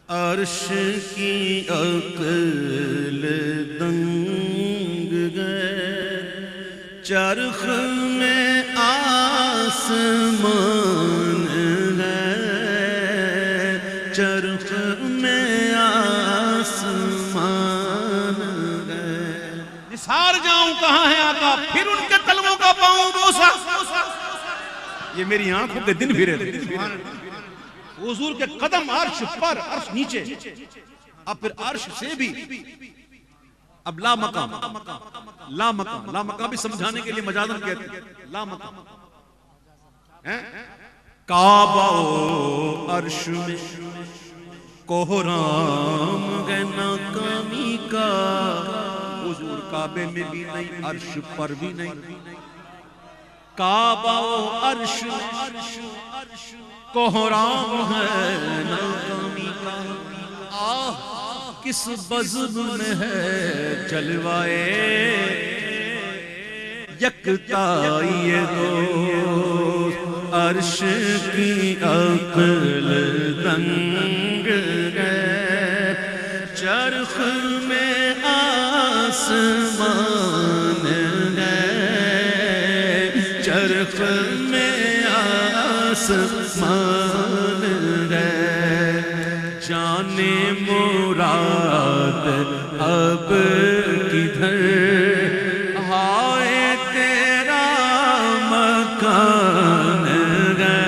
عرش کی عقل دنگ گئے، چرخ میں آسمان ہے، چرخ میں آسمان ہے۔ نثار جاؤں کہاں ہے آقا، پھر ان کے قلبوں کا پاؤں بوسا، یہ میری آنکھوں کے دن پھرے تھے۔ حضور کے قدم عرش پر، عرش نیچے، اب پھر عرش سے بھی اب لا مقام، لا مقام، لا مقام بھی سمجھانے کے لیے مجازن کہتے ہیں، لا مقام۔ کعبہ و عرش میں کوہرام ہے ناکامی کا، حضور کعبے میں بھی نہیں، عرش پر بھی نہیں۔ کعبہ و عرش کوہرام ہے ناکامی کا، آہ کس بزم میں ہے جلوائے یکتائی دوست، عرش کی عقل دنگ ہے، چرخ میں آسمان ہے، چرخ میں آسمان ہے۔ جانے مراد اب کدھر، ہائے تیرا مکان ہے،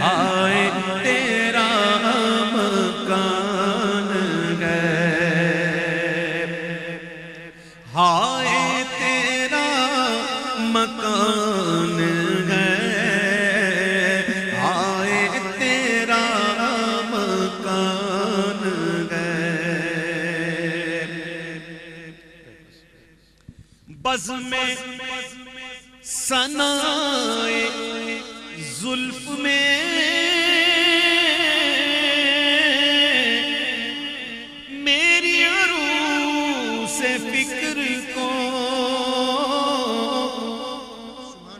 ہائے تیرا مکان ہے، ہائے تیرا مکان ہے، ہائے تیرا مکان ہے۔ بزم ثنائے زلف میں میری عروس فکر کو،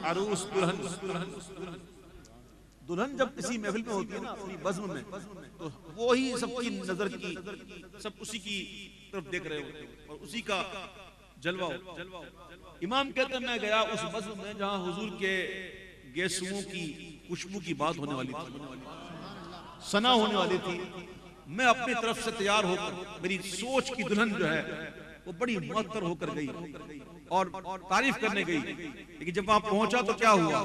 عروس دلہن جب کسی محفل میں ہوتی ہے نا اپنی بزم میں، تو وہی سب کی نظر کی، سب اسی کی طرف دیکھ رہے ہوتے ہیں اور اسی کا جلوہ۔ امام کہتے ہیں میں گیا اس بزم میں جہاں حضور کے گیسوؤں کی خوشبو کی بات ہونے والی تھی، ثنا ہونے والی تھی۔ میں اپنی طرف سے تیار ہو کر، میری سوچ کی دلہن جو ہے وہ بڑی معطر ہو کر گئی اور تعریف کرنے گئی، لیکن جب وہاں پہنچا تو کیا ہوا؟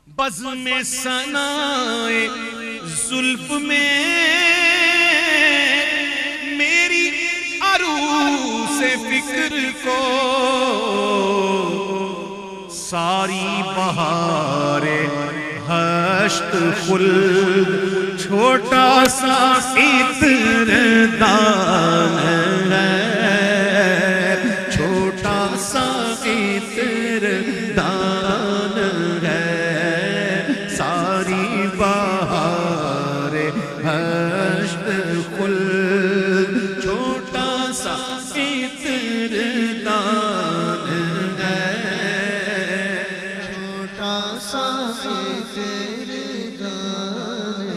بزم ثنائے زلف میں میری عروس فکر کو، ساری بہار ہشت خلد چھوٹا سا عطر دان ہے، چھوٹا سا عطر دان ہے، ساری بہار ہشت خلد چھوٹا سا عطر دان ہے، چھوٹا سا عطر دان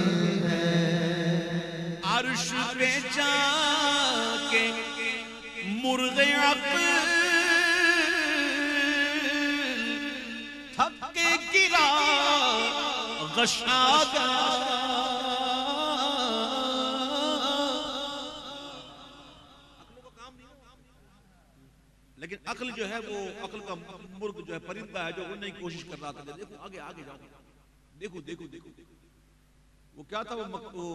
ہے۔ عرش پہ جا کے مرغ عقل تھک کے گرا غشاگا، لیکن عقل جو ہے وہ عقل کا مرغ جو ہے پرندہ ہے جو اڑنے کی کوشش کر رہا تھا، دیکھو آگے آگے جاؤ، دیکھو دیکھو دیکھو، وہ کیا تھا؟ وہ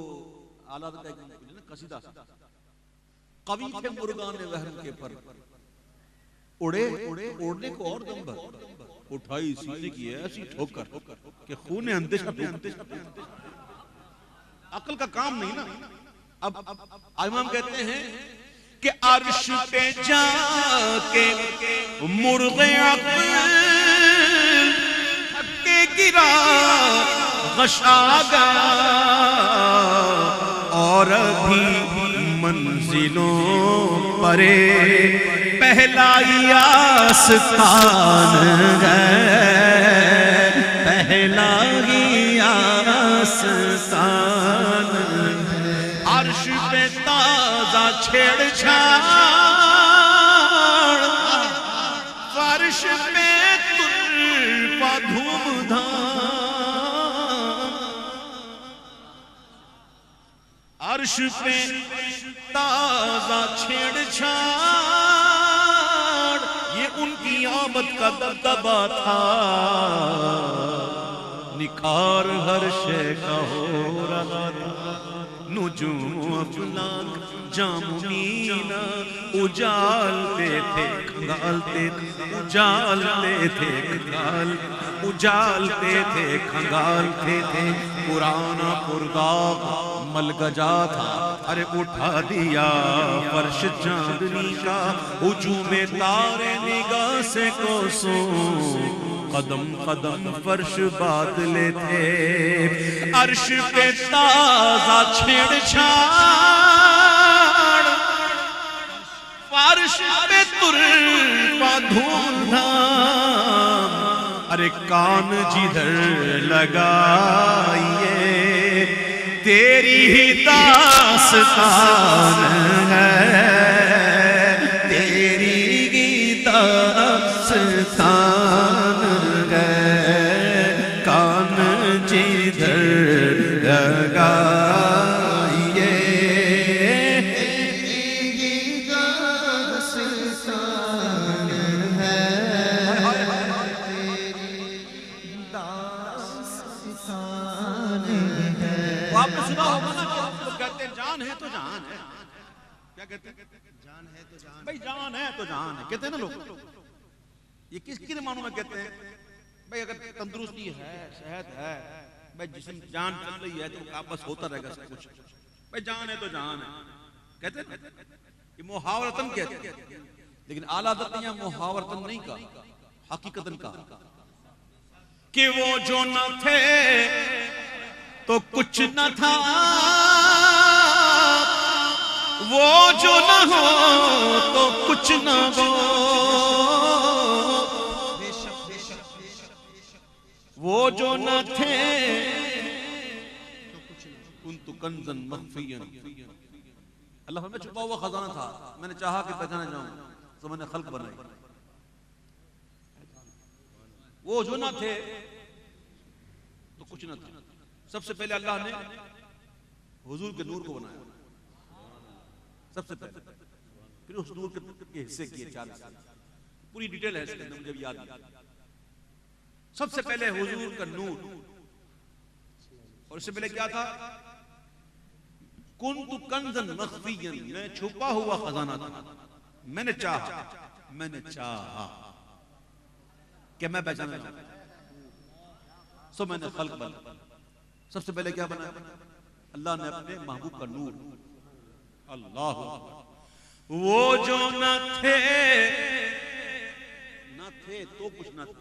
آلات کا ایک قصیدہ، قوی تھے مرغان وحرم کے پر، اڑے اڑنے کو اور دم بھر، اٹھائی سینے کی ایسی ٹھوکر کہ خون اندیشہ ٹوٹا۔ عقل کا کام نہیں نا۔ اب امام کہتے ہیں کہ عرش پہ جا کے مرغ عقل تھک کے گرا غشاگا، اور ابھی منزلوں پرے پہلا آستان ہے، پہلا آستان عرش پہ تازہ چھیڑ چھاڑ فرش پہ ترپا دھوم دھام عرش پہ تازہ چھیڑ چھاڑ یہ ان کی آمد کا دبدبا تھا نکھار ہر شے کا ہو رہا تھا نجوم افلاک جام مینا اجالتے تھے کھنگالتے کھنگالتے تھے پرانا پرداغ ملگجا تھا ارے اٹھا دیا فرش چاندنی کا ہجوم تارے نگاہ سے کوسوں قدم قدم فرش بادلے تھے عرش پہ تازہ چھیڑ چھاڑ فرش پہ ترپا دھوم دھام ارے کان جدھر لگائیے تیری ہی داستان ہے تیری ہی داستان کان جدھر لگائیے تیری داستان ہے داستان ہے آپ نے سنا ہوگا نا کہ آپ لوگ کہتے ہیں جان ہے تو جان ہے کیا کہتے ہیں جان ہے تو جان بھائی جان ہے تو جان ہے کہتے ہیں نا لوگ یہ کس کی معنوں میں کہتے ہیں بھائی اگر تندرستی ہے صحت ہے بھائی جسم جان چل رہی ہے تو بس ہوتا رہے گا سب کچھ بھائی جان ہے تو جان ہے کہتے ہیں یہ محاورتن کہتے ہیں لیکن اعلیٰ حضرت نے محاورتن نہیں کہا حقیقتن کہا کہ وہ جو نہ تھے تو کچھ نہ تھا وہ جو نہ ہو تو کچھ نہ ہو وہ جو نہ تھے کنت کنزا مخفیا اللہ میں چھپا ہوا خزانہ تھا میں نے چاہا کہ پہچانا جاؤں تو میں نے خلق بنائی وہ جو نہ تھے تو کچھ نہ تھا سب سے پہلے اللہ نے حضور کے نور کو بنایا سب سے پہلے پھر اس نور کے حصے کیے 4 پوری ڈیٹیل ہے اس کے اندر مجھے یاد نہیں سب سے پہلے حضور کا نور اور اس سے پہلے کیا تھا کنت کنزا مخفیا میں چھپا ہوا خزانہ تھا میں نے چاہا کہ میں پہچانا جاؤں سو میں نے خلق بنا سب سے پہلے کیا بنا اللہ نے اپنے محبوب کا نور اللہ وہ جو نہ تھے تو کچھ نہ تھا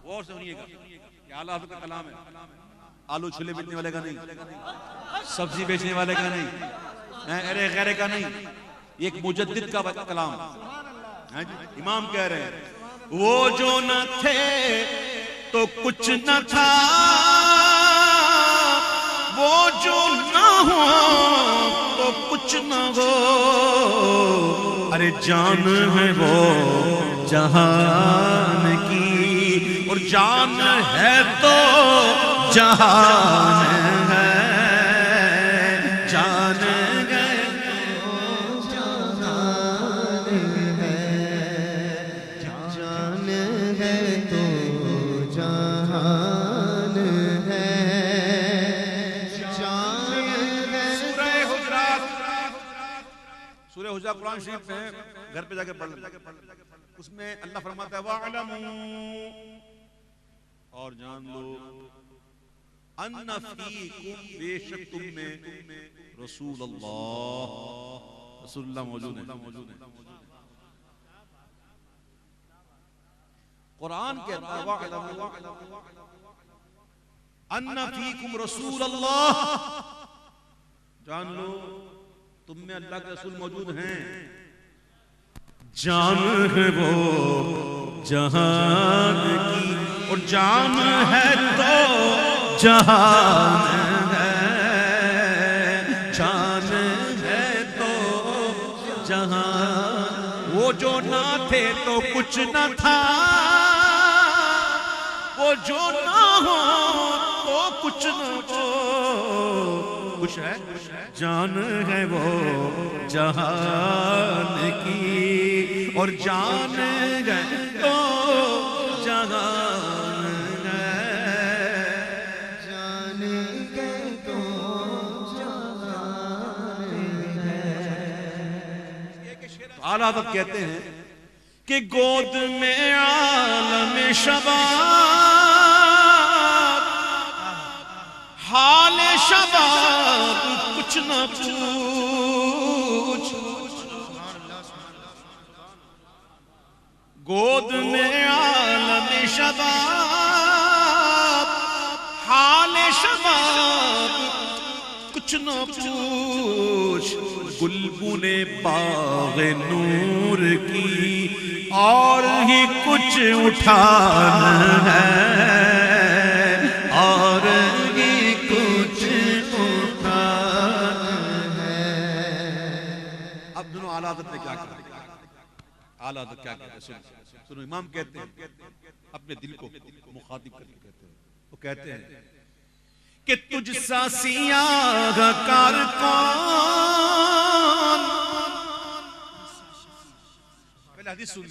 غور سے سنیے گا کہ اعلیٰ حضرت کا کلام ہے آلو چھلے بیچنے والے کا نہیں سبزی بیچنے والے کا نہیں ارے غیرے کا نہیں یہ ایک مجدد کا کلام امام کہہ رہے ہیں وہ جو نہ تھے تو کچھ نہ تھا وہ جو نہ ہو تو کچھ نہ ہو ارے جان ہے وہ جہان کی اور جان ہے تو جہان ہے جان ہے تو جہان ہے جان ہے تو جہان ہے سورہ حجرات قرآن شریف میں گھر پہ جا کے پڑھ اس میں اللہ فرماتا ہے وَاعْلَمُوا اور جان لو ان فیکم بے شک تم میں رسول اللہ موجود ہے قرآن کہتا ہے وَاعْلَمُوا ان فیکم رسول اللہ جان لو تم میں اللہ کے رسول موجود ہیں جان ہے وہ جہان کی اور جان ہے تو جہان ہے جو نہ تھے تو کچھ نہ تھا، وہ جو نہ ہو تو کچھ نہ ہو، کچھ ہے جان ہے وہ جہان کی، اور جان ہے تو جہان ہے، جان ہے تو جہان ہے۔ اعلیٰ حضرت کہتے ہیں کہ گود میں عالم شباب، حال شباب کچھ نہ پوچھ، گود میں عالم شباب، حال شباب کچھ نہ پوچھ، گلبن باغ نور کی اور ہی کچھ اٹھانا ہے، اور ہی کچھ اٹھانا ہے۔ اب دونوں اعلیٰ حضرت نے کیا کہا؟ اعلیٰ حضرت کیا کہتے ہیں؟ سنو امام کہتے ہیں اپنے دل کو مخاطب کر کے کہتے ہیں، وہ کہتے ہیں کہ تجھ سا سیاہ کار کون، پہلے حدیث سن لی،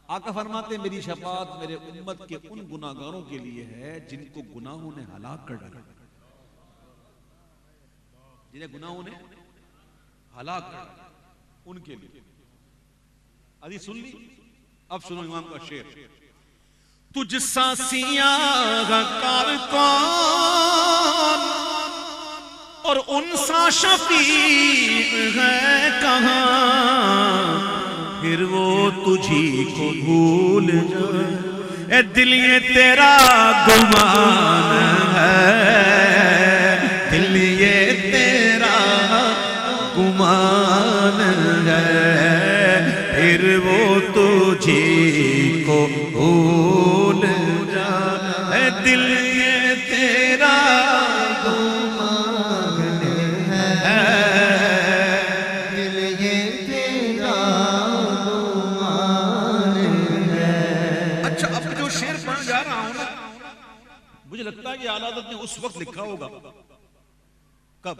آقا فرماتے ہیں میری شفاعت میرے امت کے ان گناہگاروں کے لیے ہے جن کو گناہوں نے ہلاک کر ڈالا، جنہیں گناہوں نے ہلاک کر ڈالا ان کے لیے۔ حدیث سن لی، اب سنو امام کا شعر، تجھ سا سیاہ کار کون اور ان سا شفیع ہے کہاں، پھر وہ تجھی کو بھول جائے، اے دل یہ تیرا گمان ہے، دل یہ تیرا گمان ہے، پھر وہ تجھی کو بھول جائے، دل یہ تیرا گمان ہے، دل یہ تیرا گمان ہے۔ اچھا اب جو شعر پڑھ جا رہا ہوں نا، مجھے لگتا ہے کہ اعلیٰ حضرت نے اس وقت لکھا ہوگا، کب؟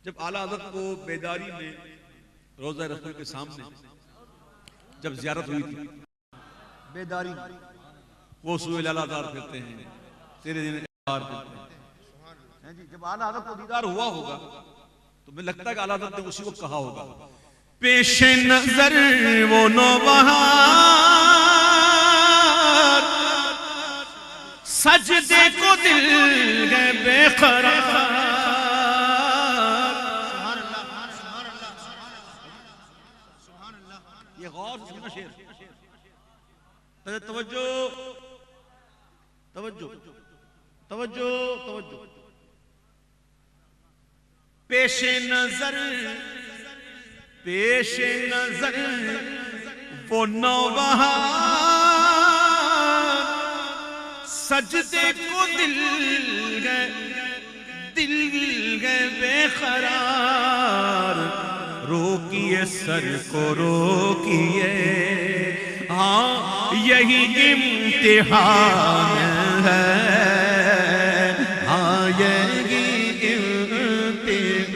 جب اعلیٰ حضرت کو بیداری میں روضہ رسول کے سامنے جب زیارت ہوئی تھی، بیداری میں وہ سوئے لالا دار پھرتے ہیں، تیرے دن دار پھرتے ہیں، جب اعلیٰ حضرت کو دیدار ہوا ہوگا تو مجھے لگتا ہے کہ اعلیٰ حضرت نے اسی وقت کہا ہوگا، پیش نظر وہ نوبہار سجدے کو دل گئے بے قرار۔ یہ غور سے سننا شعر، توجہ توجہ توجہ توجہ، پیش نظر پیش نظر وہ نوبہار سجدے کو دل گئے بے قرار، روکیے سر کو روکیے، ہاں یہی امتحان ہے، ہاں یہی امتحان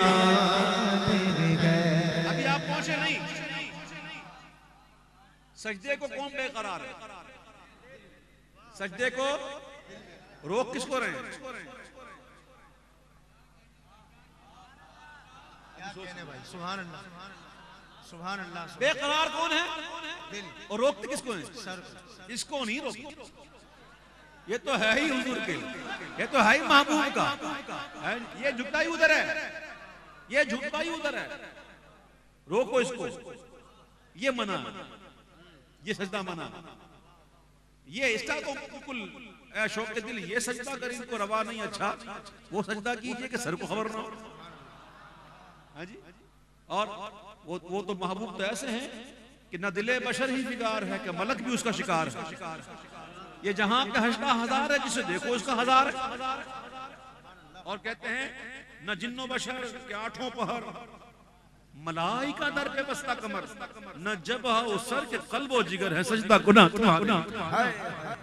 ہے۔ ابھی آپ پہنچے نہیں، سجدے کو کون بے قرار ہے؟ سجدے کو روک کس کو رہے ہیں؟ سبحان اللہ سبحان اللہ۔ بے قرار کون ہے اور روکتے کس کو ہیں؟ اس کو نہیں روکتے، یہ تو ہے ہی حضور کے، یہ تو ہے ہی محبوب کا، یہ جھکتا ہی ادھر ہے، یہ جھکتا ہی ادھر ہے، روکو اس کو، یہ منع، یہ سجدہ منع، یہ اس کا تو بالکل اے شوق کے دل یہ سجدہ کر ان کو روا نہیں، اچھا وہ سجدہ کیجئے کہ سر کو خبر نہ ہو، اور وہ تو محبوب تو ایسے ہیں کہ نہ دل بشر ہی فگار ہے کہ ملک بھی اس کا شکار ہے، یہ جہاں کا ہشتہ ہزار ہے جسے دیکھو اس کا ہزار ہے، اور کہتے ہیں نہ جن و بشر کے آٹھوں پہر ملائکہ در پہ بستہ کمر، نہ جبہ و سر کے قلب و جگر ہے سجدہ گناہ تمہارا.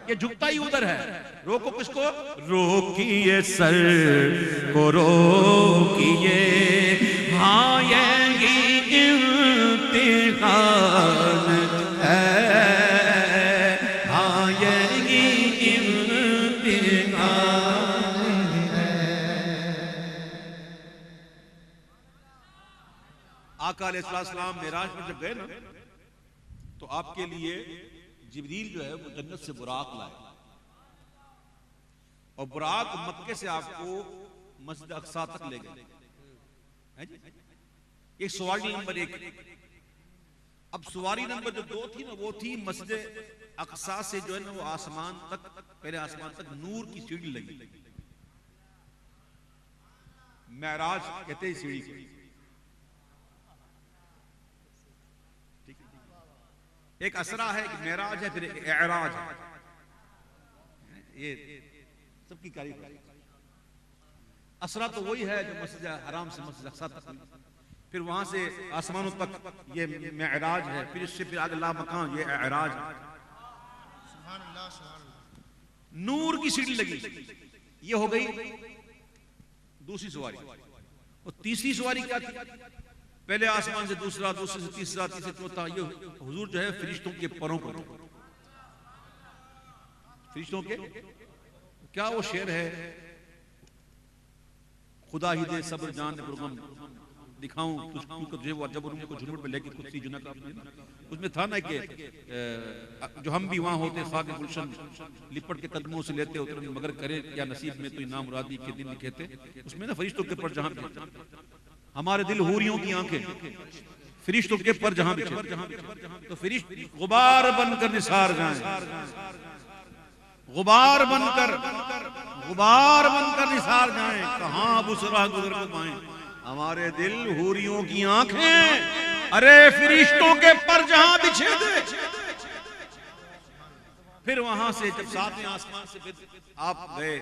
یہ جھکتا ہی ادھر ہے. روکو کس کو؟ روکیے سر کو روکیے، ہاں یہ امتحان ہے، ہاں یہ امتحان ہے. آقا علیہ السلام معراج میں جب گئے نا تو آپ کے لیے جبریل جو ہے وہ جنت سے براق لائے، اور براق مکے سے آپ کو مسجد اقصی تک لے گئے. ایک سواری نمبر 1. اب سواری نمبر جو 2 تھی نا وہ تھی مسجد اقصی سے جو ہے نا وہ آسمان تک، پہلے آسمان تک نور کی سیڑھی لگی. معراج کہتے ہیں سیڑھی کو. ایک اسرا ہے، ایک معراج ہے، پھر اعراج ہے. یہ سب کی کاریگری. اسرا تو وہی ہے جو مسجد حرام سے مسجد اقصی تک، پھر وہاں سے آسمانوں تک یہ معراج ہے، پھر اس سے پھر آگے لا مکان یہ اعراج ہے. سبحان اللہ سبحان اللہ. نور کی سیڑھی لگی. یہ ہو گئی دوسری سواری. اور تیسری سواری کیا تھی؟ پہلے آسمان سے دوسرا، دوسرے سے تیسرا، تیسرے چوتھا. یہ حضور جو ہے فرشتوں کے پروں پر. فرشتوں کے کیا وہ شعر ہے، خدا ہی دے صبر جان پرغم دکھاؤں تجھے وہ جب ان کو جھنمٹ میں لے کے کچھ سی جنہ کا. اس میں تھا نا کہ جو ہم بھی وہاں ہوتے خاک گلشن لپٹ کے قدموں سے لیتے اتر مگر کرے کیا نصیب میں تو نام مرادی کے دن لکھے تھے. اس میں نا فرشتوں کے پر جہاں ہمارے دل حوریوں کی آنکھیں، فرشتوں کے پر جہاں بچھے تو فرشت غبار بن کر نثار جائیں، غبار بن کر نثار جائیں، کہاں بسرا گزر کو پائیں. ہمارے دل حوریوں کی آنکھیں، ارے فرشتوں کے پر جہاں بچھے تھے. پھر وہاں سے جب ساتویں آسمان سے آپ گئے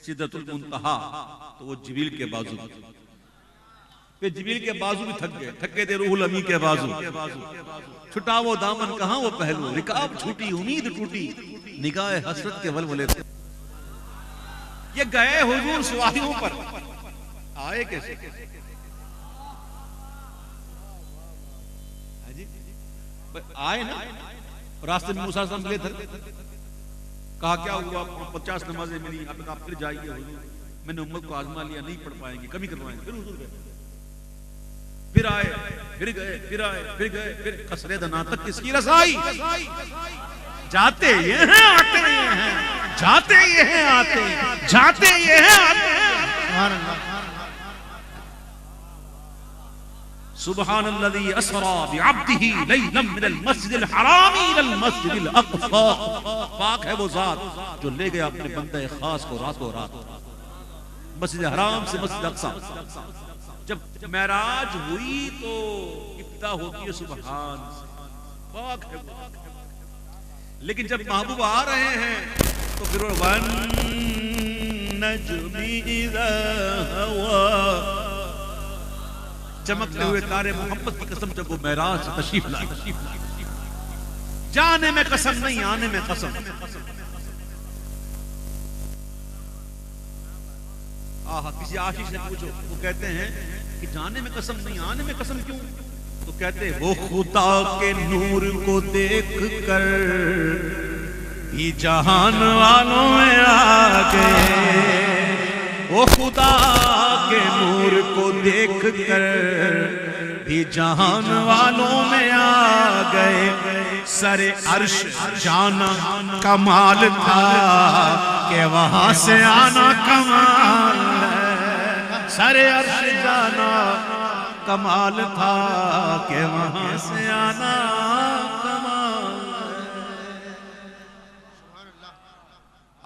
سدرۃ المنتہا تو وہ جبریل کے بازو، پھر جبریل کے بازو بھی تھک گئے تھے روح الامین کے بازو. چھٹا وہ دامن کہاں وہ پہلو، رکاب چھوٹی امید ٹوٹی، نگاہ حسرت کے ولولے تھے. یہ گئے حضور سواریوں پر، آئے کیسے؟ آئے نا راستے میں موسیٰ صلی اللہ علیہ وسلم کہا کیا ہوا؟ 50 نمازیں ملی. اب آپ پھر جائیے حضور، میں نے امت کو آزما لیا، نہیں پڑھ پائیں گے، کمی کروائیں گے. پھر حضور گئے، پھر آئے، پھر گئے، پھر آئے، پھر گئے، پھر قصرِ دنا تک کس کی رسائی. جاتے یہ ہیں آتے یہ ہیں، جاتے یہ ہیں آتے، جاتے یہ ہیں آتے. سبحان اللہ. سبحان الذي اسرى بعبده ليلا من المسجد الحرام الى المسجد الاقصى. پاک ہے وہ ذات جو لے گیا اپنے بندے خاص کو راتوں رات مسجد حرام سے مسجد اقصی. جب معراج ہوئی تو ابتدا ہوتی ہے سبحان سے، پاک ہے وہ. لیکن جب محبوب آ رہے ہیں تو پھر وَالنَّجْمِ إِذَا هَوَىٰ، چمکتے ہوئے تارے محمد کی قسم جب وہ معراج سے تشریف لائے. جانے میں قسم نہیں، آنے میں قسم. کسی عاشق سے پوچھو، وہ کہتے ہیں کہ جانے میں قسم نہیں، آنے میں قسم کیوں؟ تو کہتے ہیں وہ خدا کے نور کو دیکھ کر بھی جہان والوں میں آ گئے. وہ خدا کے نور کو دیکھ کر بھی جہان والوں میں آ گئے. سر عرش جانا کمال تھا کہ وہاں سے آنا کمال ہے. سر عرش جانا کمال تھا کہ وہاں سے آنا کمال ہے.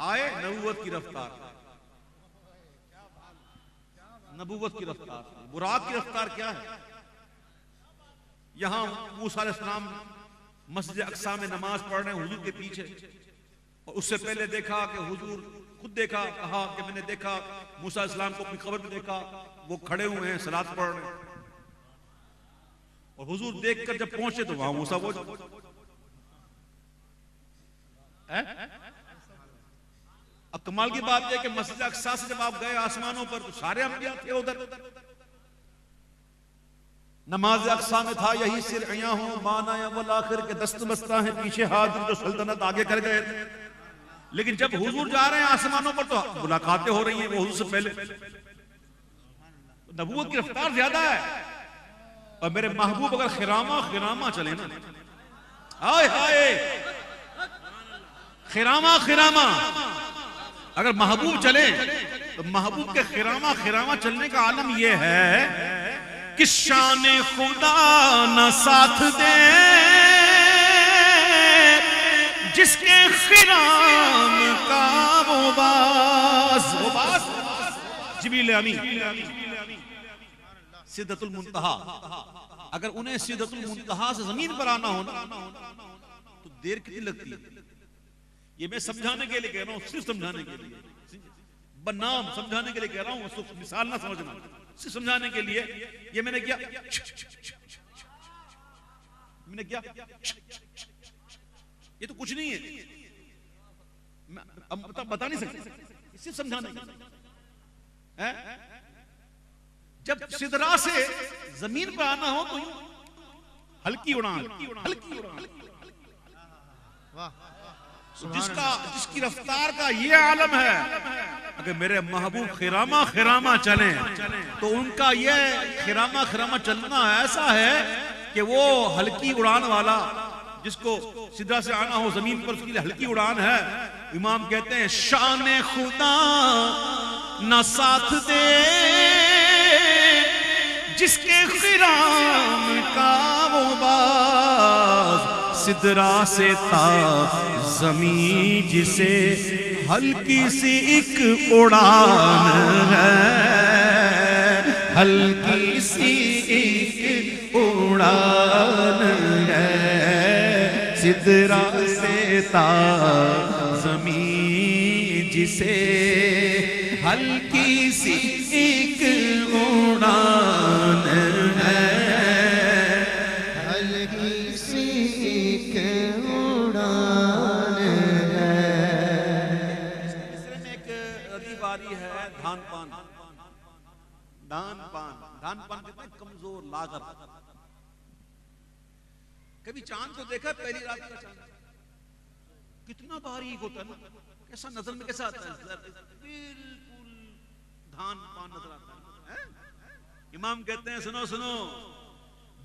آئے نبوت کی رفتار، نبوت کی رفتار. براق کی رفتار کیا ہے؟ یہاں موسیٰ علیہ السلام مسجد اقصی میں نماز پڑھ رہے ہیں حضور کے پیچھے، اور اس سے پہلے دیکھا کہ حضور خود دیکھا، کہا کہ میں نے دیکھا موسیٰ علیہ السلام کو اپنی قبر میں دیکھا، وہ کھڑے ہوئے ہیں صلاۃ پڑھ رہے ہیں. اور حضور دیکھ کر جب پہنچے تو وہاں موسیٰ وہ اب کمال کی بات ہے کہ مسجد اقصی سے جب آپ گئے آسمانوں پر تو سارے انبیاء تھے ادھر. نماز اقصی میں تھا یہی سر عیاں ہوں مانا یا والآخر کے دست بستہ ہیں پیچھے ہاتھ جو سلطنت آگے کر گئے تھے. لیکن جب حضور جا رہے ہیں آسمانوں پر تو ملاقاتیں ہو رہی ہیں وہ حضور سے پہلے. نبوت کی رفتار زیادہ ہے. اور میرے محبوب اگر خرامہ چلے نا, ہائے ہائے خرامہ اگر محبوب چلے تو محبوب کے خرامہ چلنے کا عالم یہ ہے کہ شان خدا نہ ساتھ دے جس کے خرام کا وہ باز جبریل امین سدرۃ المنتہا. اگر انہیں سدرۃ المنتہا سے زمین پر آنا ہونا تو دیر کتنی لگتی ہے. یہ میں سمجھانے کے لیے کہہ رہا ہوں, صرف سمجھانے کے لیے, بنام سمجھانے کے لیے کہہ رہا ہوں, صرف مثال نہ سمجھنا, صرف سمجھانے کے لیے. یہ میں نے کیا یہ تو کچھ نہیں ہے, بتا نہیں سکتے, صرف سمجھانے کے لیے. جب سدرا سے زمین پر آنا ہو تو ہلکی اڑان جس کی رفتار کا یہ عالم ہے. اگر میرے محبوب خرامہ چلیں تو ان کا یہ خرامہ چلنا ایسا ہے کہ وہ ہلکی اڑان والا, جس کو سدرا سے آنا ہو زمین پر اس کے لیے ہلکی اڑان ہے. امام کہتے ہیں شان خدا نہ ساتھ دے جس کے خرام کا وہ باز, سدرا سے تا زمین جسے ہلکی سی ایک اڑان ہے, ہلکی سی ایک اڑان ہے. سدرا سے تا زمین جسے ہلکی سی ایک اڑان ہے, ہلکی سی ایک اڑان ہے. مصر میں ایک ردیف آ رہی ہے دھان پان کتنے کمزور لاغر. کبھی چاند کو دیکھا پہلی رات کا چاند کتنا باریک ہوتا ہے نا, کیسا نظر میں کیسا آتا ہے, بالکل دھان پان نظر آتا ہے. امام کہتے ہیں سنو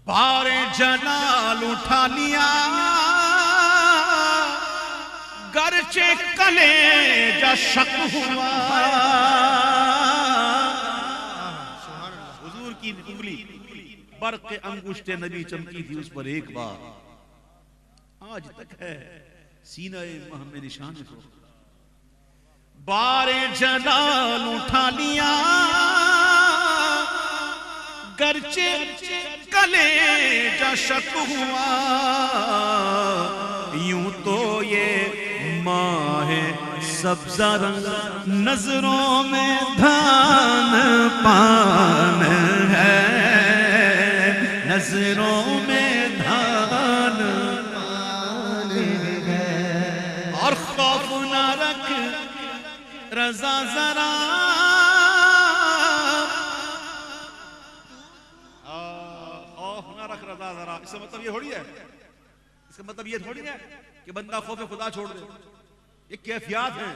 بار جلال اٹھا لیا گرچہ کلیجہ شک ہوا. حضور کی انگلی برق انگشت نبی چمکی تھی اس پر ایک بار, آج تک ہے سینہ مہ میں نشان کو. بار جلال اٹھا لیا گرچہ کلیجہ شک ہوا, یوں تو یہ ماہ سبزہ رنگ نظروں میں دھان پان ہے, نظروں میں دھان پان ہے. اور خوف نہ رکھ رضا ذرا, خوف نہ رکھ رضا ذرا. اس کا مطلب یہ تھوڑی ہے, اس کا مطلب یہ تھوڑی ہے کہ بندہ خوف خدا چھوڑ دے. یہ کیفیات ہیں,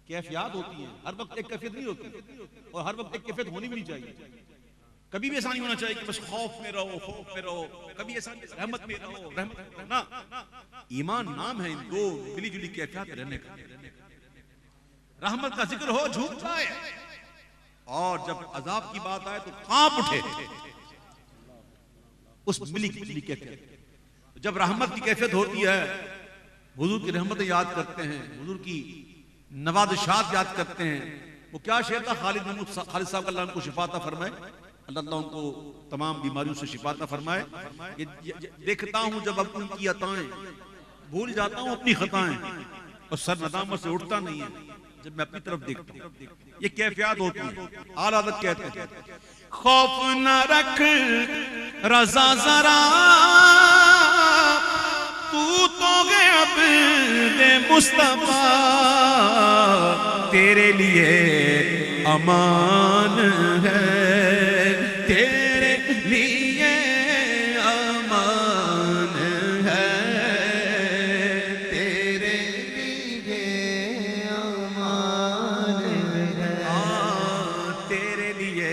کیفیات ہوتی ہیں, ہر وقت ایک کیفیت نہیں ہوتی, اور ہر وقت ایک کیفیت ہونی بھی نہیں چاہیے. کبھی بھی ایسا نہیں ہونا چاہیے کہ بس خوف میں رہو, کبھی ایسا رحمت میں رہو, نا. ایمان نام ہے ان دو ملی جلی کیفیات رہنے کا. رحمت کا ذکر ہو جھوم جائے, اور جب عذاب کی بات آئے تو کانپ اٹھے اس ملی جلی کیفیت. جب رحمت کی کیفیت ہوتی ہے, حضور کی رحمتیں یاد کرتے ہیں, حضور کی نوازشات یاد کرتے ہیں. وہ کیا شعر تھا, خالد صاحب اللہ ان کو شفا عطا فرمائے, اللہ ان کو تمام بیماریوں سے شفا عطا فرمائے. دیکھتا ہوں جب اب ان کی عطائیں, بھول جاتا ہوں اپنی خطائیں, اور سر ندامت سے اٹھتا نہیں ہے. جب میں اپنی طرف دیکھتا ہوں یہ کیفیات ہوتی ہیں اعلیٰ حضرت کہتے ہیں خوف نہ رکھ رضا ذرا تو گئے عبد مصطفیٰ تیرے لیے امان ہے تیرے لیے امان ہے تیرے لیے امان ہے تیرے لیے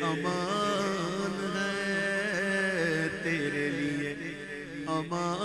امان ہے تیرے لیے امان